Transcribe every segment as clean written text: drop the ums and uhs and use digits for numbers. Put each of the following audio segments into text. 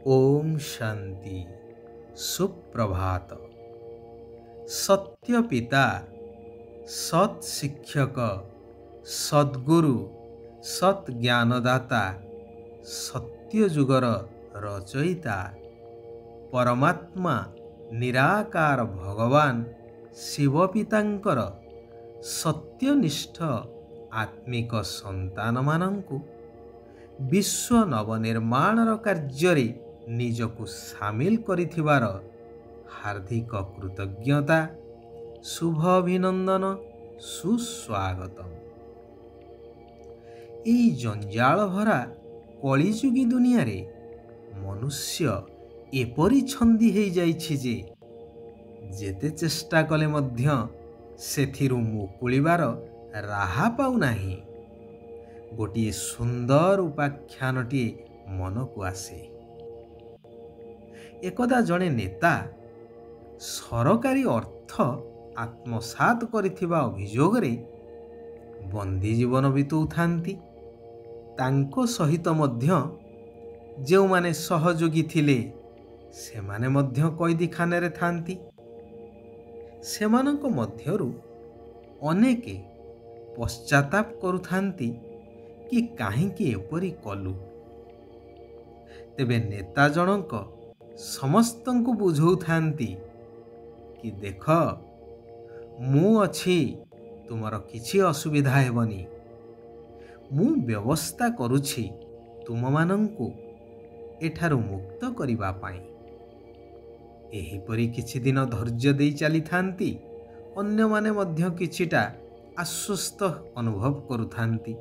ओम शांति सुप्रभात। सत्य पिता, सत शिक्षक, सद्गुरु, सत ज्ञानदाता, सत्य जुगर रचयिता, परमात्मा निराकार भगवान शिव पितांकर सत्यनिष्ठ आत्मिक संतान मानंकु विश्व नवनिर्माणर कार्य निजकु सामिल करिथिबार हार्दिक कृतज्ञता, शुभ अभिनंदन, सुस्वागतम। एई जंजाल भरा कलिजुगी दुनिया रे मनुष्य एपरि छंदी हेई जाइछि जे जेते चेष्टा कले मध्य सेथिरु मुकुलिबार राहा पाउ नाही। गोटिए सुंदर उपाख्यानटी मन को आसे। एकदा जड़े नेता सरकारी अर्थ आत्मसात करिथिबा अभियोग रे बंदी जीवन बिताउथांती। तांको सहित मध्य जो माने सहयोगी थिले सेमाने मध्य कैदी खाने रे थांती। सेमानंको मध्यरु अनेके पश्चाताप करुथांती कि काहींकि एपरि कलु। तेबे नेता जनक समस्तंकु बुझौथांती कि देख, मु अछि, तुमर किछि असुविधा हेबनी। मु व्यवस्था करुछि तुम मानंकु एठारु मुक्त करिबा पाई। एहिपरि किछि दिन धैर्य देई चली थांती। अन्य माने मध्य किछिटा आश्वस्त अनुभव करुथांती।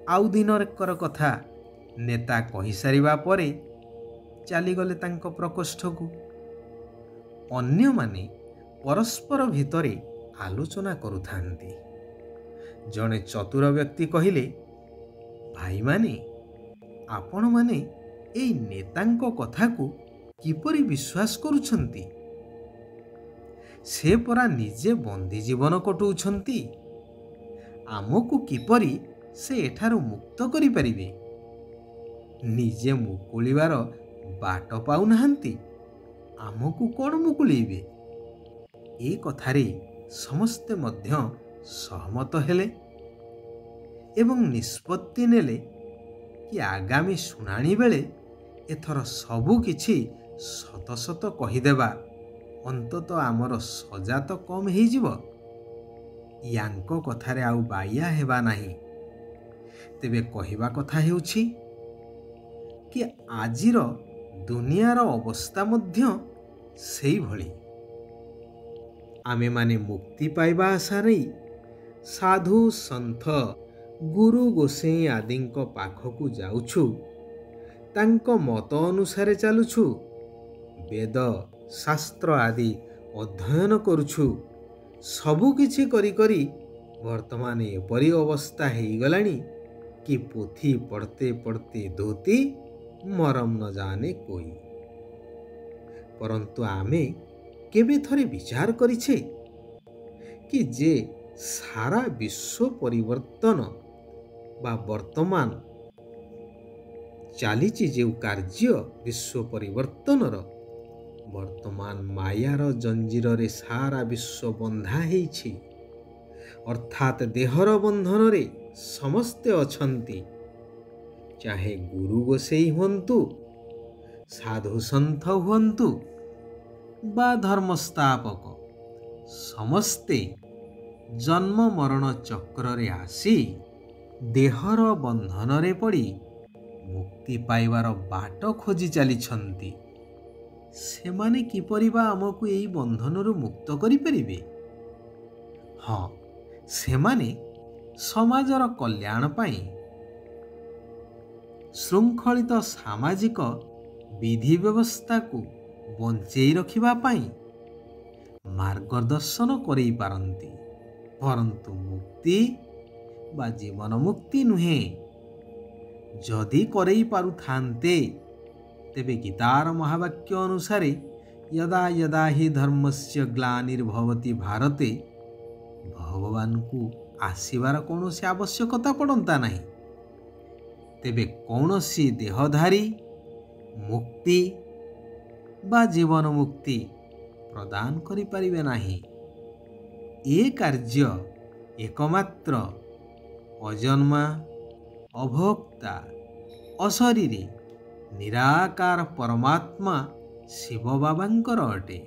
आउ दिनकर कथा नेता कहि सारिबा परे चलीगले तांको प्रकोष्ठ को। अन्य माने परस्पर भितरे आलोचना करुथांती। जणे चतुर व्यक्ति कहिले, भाई माने आपण माने एई नेतांको कथा को किपरि विश्वास करुछंती? से परा निजे बंदी जीवन कटुछंती। आमको किपरि से एठारु मुक्त करि परिबे? निजे मुकुलिबार बाट पाउ नाहंती, आमको कोन मुकुलिबे? ए कथारे समस्ते मध्य सहमत हेले एवं निष्पत्ति नेले कि आगामी शुणाणी बेले एथर सबु किछि सत सत कहिदेबा, अंतत आमर सजा तो कम हेई जिवो। यांको कथारे आउ बाया हेबा नाही। तेबे कहिबा कथा हेउछि कि आजिर दुनियार अवस्था मध्य सेई भଳି। आमे माने मुक्ति पाइबा आशा नहीं साधु संथ गुरु गोसेई आदिंको पाखकु जाउछु। तांको मत अनुसारे चालुछु। वेद शास्त्र आदि अध्ययन करुछु। सबु किछि करी करी वर्तमान एपरि अवस्था हेई गलानी कि पोथी पढ़ते पढ़ते धोती मरम न जाने कोई। परंतु आमे केबे थरे विचार करिछे कि जे सारा विश्व परिवर्तन बा वर्तमान चालीची जे कार्य विश्व परिवर्तनर वर्तमान मायार जंजीर रे सारा विश्व बंधा हेइछि। अर्थात देहर बंधन रे समस्ते अछंती। चाहे गुरु गोसेई हुंतु, साधु संथ हुंतु बा धर्मस्थापक, समस्ते जन्म मरण चक्र रे आसी देहर बंधन रे पड़ी मुक्ति पाइबार बाट खोजी चलीछंती। सेमाने किपरि बा हमकु एई बंधनरु मुक्त करि परिबे? हाँ, सेमाने समाजर कल्याण पाई श्रृंखलित सामाजिक विधि व्यवस्था को बंचेई रखिबा पाई मार्गदर्शन करई पारंती। परंतु मुक्ति बा जीवन मुक्ति नुहे। जदि करई पारु थांते तेबे गीतार महावाक्य अनुसारे यदा यदा हि धर्मस्य ग्लानिर्भवति भारते भगवान को आसीबार कौनसी आवश्यकता पड़ता नहीं। तेबे कौनसी देहधारी ମୁକ୍ତି ବା ଜୀବନ ମୁକ୍ତି ପ୍ରଦାନ କରିପାରିବେ ନାହିଁ। ଏ କାର୍ଯ୍ୟ ଏକମାତ୍ର ଅଜନ୍ମା, ଅଭୋକ୍ତା, ଅଶରୀରୀ, ନିରାକାର ପରମାତ୍ମା ଶିବ ବାବାଙ୍କର ଅଟେ।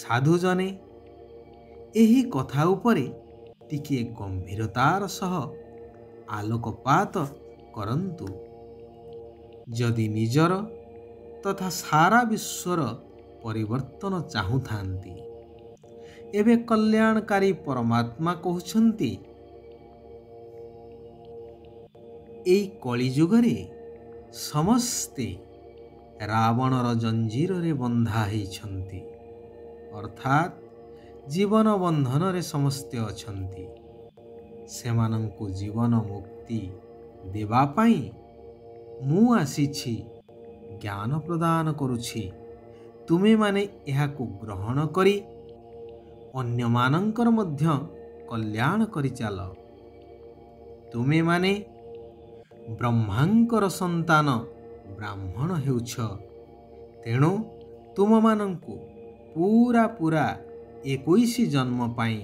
ସାଧୁଜନେ ଏହି କଥା ଉପରେ ଟିକିଏ ଗମ୍ଭୀରତାର ସହ ଆଲୋକପାତ କରନ୍ତୁ। ଯଦି ନିଜର ତଥା ସାରା ବିଶ୍ୱର ପରିବର୍ତ୍ତନ ଚାହୁଁଥାନ୍ତି, ଏବେ କଲ୍ୟାଣକାରୀ ପରମାତ୍ମା କହୁଛନ୍ତି, ଏହି କଳିଯୁଗରେ ସମସ୍ତେ ରାବଣର ଜଞ୍ଜିରରେ ବନ୍ଧା ହୋଇଛନ୍ତି, ଅର୍ଥାତ୍ ଜୀବନ ବନ୍ଧନରେ ସମସ୍ତେ ଅଛନ୍ତି। ସେମାନଙ୍କୁ ଜୀବନ ମୁକ୍ତି ଦେବା ପାଇଁ ମୁଁ ଆସିଛି, ଜ୍ଞାନ ପ୍ରଦାନ କରୁଛି। ତୁମେମାନେ ଏହାକୁ ଗ୍ରହଣ କରି ଅନ୍ୟମାନଙ୍କର ମଧ୍ୟ କଲ୍ୟାଣ କରିଚାଲ। ତୁମେମାନେ ବ୍ରହ୍ମାଙ୍କର ସନ୍ତାନ ବ୍ରାହ୍ମଣ ହେଉଛ, ତେଣୁ ତୁମମାନଙ୍କୁ ପୂରା 21 ଜନ୍ମ ପାଇଁ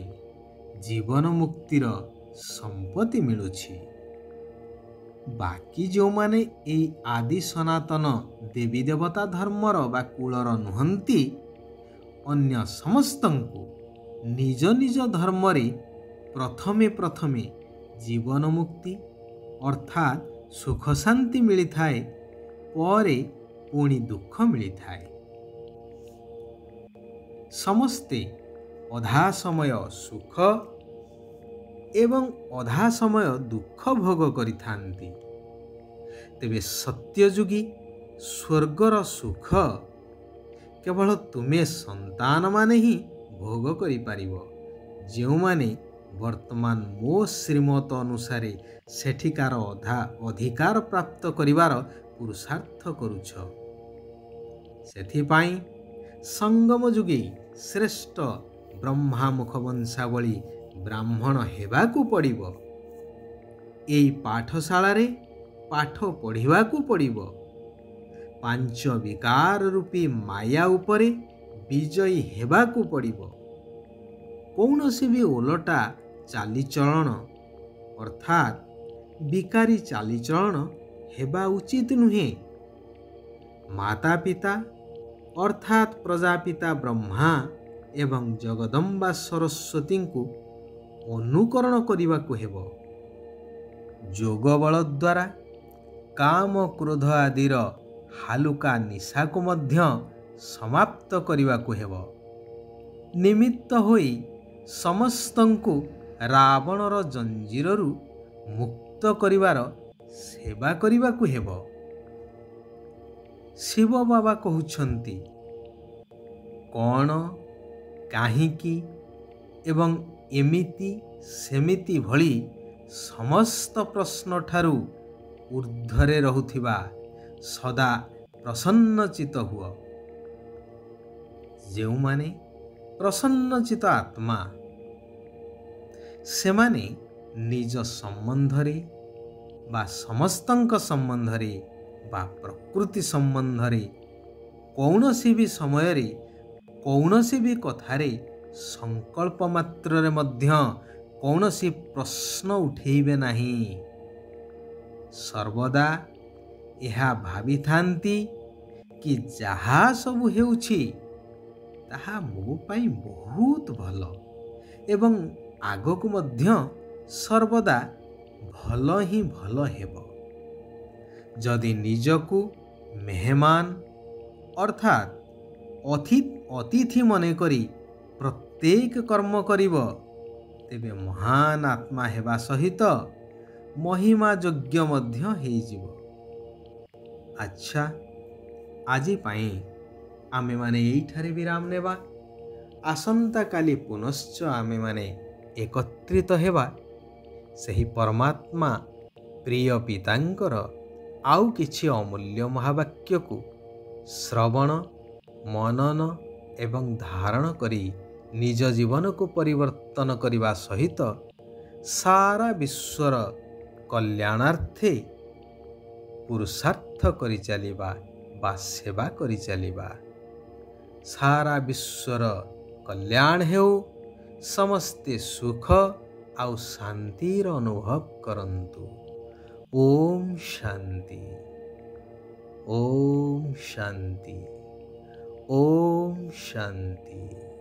ଜୀବନ ମୁକ୍ତିର ସମ୍ପତ୍ତି ମିଳୁଛି। ବାକି ଯେଉଁମାନେ ଏହି ଆଦି ସନାତନ ଦେବୀ ଦେବତା ଧର୍ମର ବା କୁଳର ନୁହନ୍ତି, ଅନ୍ୟ ସମସ୍ତଙ୍କୁ ନିଜ ନିଜ ଧର୍ମରେ ପ୍ରଥମେ ଜୀବନ ମୁକ୍ତି ଅର୍ଥାତ୍ ସୁଖ ଶାନ୍ତି ମିଳିଥାଏ, ପରେ ପୁଣି ଦୁଃଖ ମିଳିଥାଏ। ସମସ୍ତେ ଅଧା ସମୟ ସୁଖ ଏବଂ ଅଧା ସମୟ ଦୁଃଖ ଭୋଗ କରିଥାନ୍ତି। ତେବେ ସତ୍ୟଯୁଗୀ ସ୍ୱର୍ଗର ସୁଖ କେବଳ ତୁମେ ସନ୍ତାନମାନେ ହିଁ ଭୋଗ କରିପାରିବ, ଯେଉଁମାନେ ବର୍ତ୍ତମାନ ମୋ ଶ୍ରୀମତ ଅନୁସାରେ ସେଠିକାର ଅଧିକାର ପ୍ରାପ୍ତ କରିବାର ପୁରୁଷାର୍ଥ କରୁଛ। ସେଥିପାଇଁ ସଙ୍ଗମ ଯୁଗେ ଶ୍ରେଷ୍ଠ ବ୍ରହ୍ମାମୁଖ ବଂଶାବଳୀ ବ୍ରାହ୍ମଣ ହେବାକୁ ପଡ଼ିବ। ଏହି ପାଠଶାଳାରେ ପାଠ ପଢ଼ିବାକୁ ପଡ଼ିବ। 5 ବିକାର ରୂପୀ ମାୟା ଉପରେ ବିଜୟୀ ହେବାକୁ ପଡ଼ିବ। କୌଣସି ବି ଓଲଟା ଚାଲିଚଳନ ଅର୍ଥାତ୍ ବିକାରୀ ଚାଲିଚଳନ ହେବା ଉଚିତ ନୁହେଁ। ମାତା ପିତା ଅର୍ଥାତ୍ ପ୍ରଜାପିତା ବ୍ରହ୍ମା ଏବଂ ଜଗଦମ୍ବା ସରସ୍ୱତୀଙ୍କୁ ଅନୁକରଣ କରିବାକୁ ହେବ। ଯୋଗ ବଳ ଦ୍ୱାରା କାମ କ୍ରୋଧ ଆଦିର ହାଲୁକା ନିଶାକୁ ମଧ୍ୟ ସମାପ୍ତ କରିବାକୁ ହେବ। ନିମିତ୍ତ ହୋଇ ସମସ୍ତଙ୍କୁ ରାବଣର ଜଞ୍ଜିରରୁ ମୁକ୍ତ କରିବାର ସେବା କରିବାକୁ ହେବ। ଶିବ ବାବା କହୁଛନ୍ତି, କ'ଣ, କାହିଁକି ଏବଂ ଏମିତି ସେମିତି ଭଳି ସମସ୍ତ ପ୍ରଶ୍ନଠାରୁ ଊର୍ଦ୍ଧ୍ୱରେ ରହୁଥିବା ସଦା ପ୍ରସନ୍ନଚିତ ହୁଅ। ଯେଉଁମାନେ ପ୍ରସନ୍ନଚିତ ଆତ୍ମା, ସେମାନେ ନିଜ ସମ୍ବନ୍ଧରେ ବା ସମସ୍ତଙ୍କ ସମ୍ବନ୍ଧରେ ବା ପ୍ରକୃତି ସମ୍ବନ୍ଧରେ କୌଣସି ବି ସମୟରେ କୌଣସି ବି କଥାରେ ସଂକଳ୍ପ ମାତ୍ରରେ ମଧ୍ୟ କୌଣସି ପ୍ରଶ୍ନ ଉଠେଇବେ ନାହିଁ। ସର୍ବଦା ଏହା ଭାବିଥାନ୍ତି କି ଯାହା ସବୁ ହେଉଛି ତାହା ମୋ ପାଇଁ ବହୁତ ଭଲ ଏବଂ ଆଗକୁ ମଧ୍ୟ ସର୍ବଦା ଭଲ ହିଁ ଭଲ ହେବ। ଯଦି ନିଜକୁ ମେହମାନ ଅର୍ଥାତ୍ ଅତିଥି ମନେକରି ପ୍ରତ୍ୟେକ କର୍ମ କରିବ, ତେବେ ମହାନ ଆତ୍ମା ହେବା ସହିତ ମହିମା ଯୋଗ୍ୟ ମଧ୍ୟ ହେଇଯିବ। ଆଚ୍ଛା, ଆଜି ପାଇଁ ଆମେମାନେ ଏଇଠାରେ ବିରାମ ନେବା। ଆସନ୍ତାକାଲି ପୁନଶ୍ଚ ଆମେମାନେ ଏକତ୍ରିତ ହେବା ସେହି ପରମାତ୍ମା ପ୍ରିୟ ପିତାଙ୍କର ଆଉ କିଛି ଅମୂଲ୍ୟ ମହାବାକ୍ୟକୁ ଶ୍ରବଣ, ମନନ ଏବଂ ଧାରଣ କରି ନିଜ ଜୀବନକୁ ପରିବର୍ତ୍ତନ କରିବା ସହିତ ସାରା ବିଶ୍ୱର କଲ୍ୟାଣାର୍ଥେ पुरुषार्थ करि चलिबा बा सेवा करि चलिबा। सारा विश्वर कल्याण हेउ, समस्ते सुख आउ शांतिर अनुभव करंतु। ओम शांति, ओम शांति, ओम शांति।